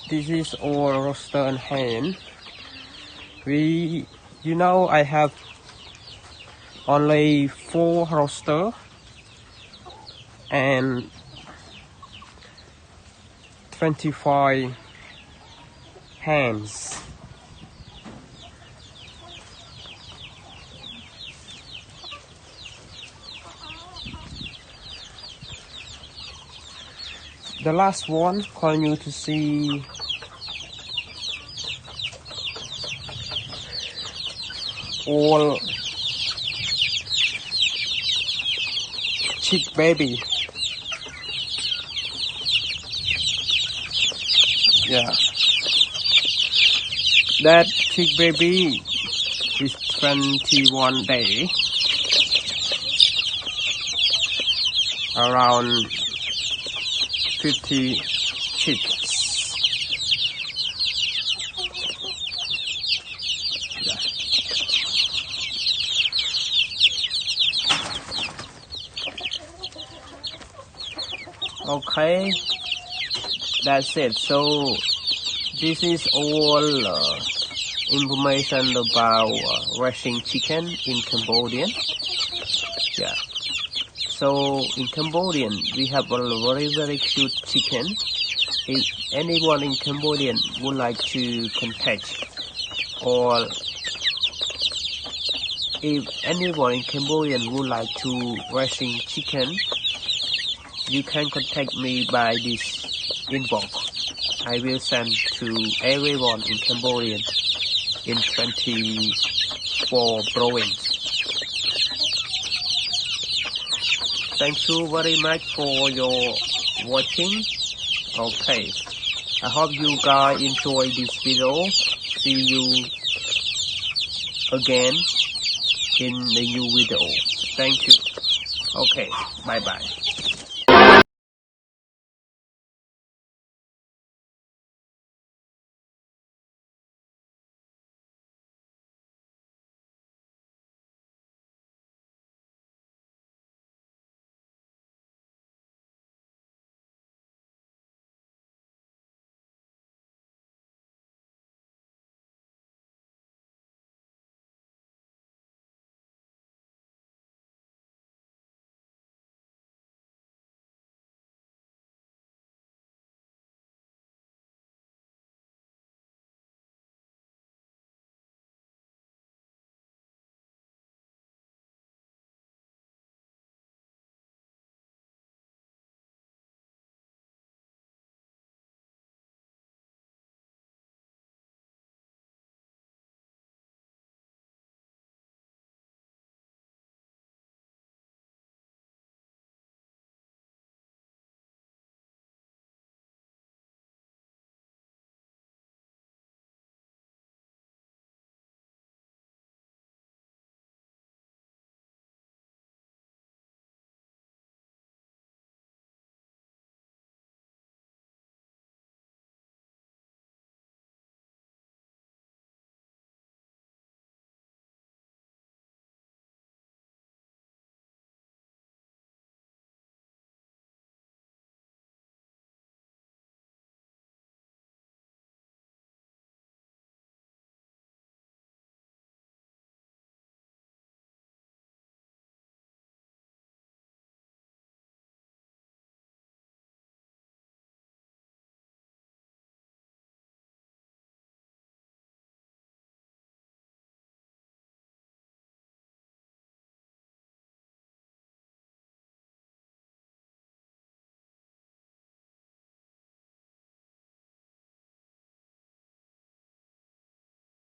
This is all roaster and hen. I have only 4 roaster and 25 hens. The last one calling you to see all chick baby. Yeah, that chick baby is 21 days, around 50 chicks. Yeah. Okay, that's it. So this is all information about raising chicken in Cambodia. Yeah. So in Cambodian, we have a very cute chicken. If anyone in Cambodia would like to contact, or if anyone in Cambodia would like to raising chicken, you can contact me by this inbox. I will send to everyone in Cambodia in 24 provinces. Thank you very much for your watching. Okay, I hope you guys enjoy this video. See you again in the new video. Thank you. Okay, bye bye.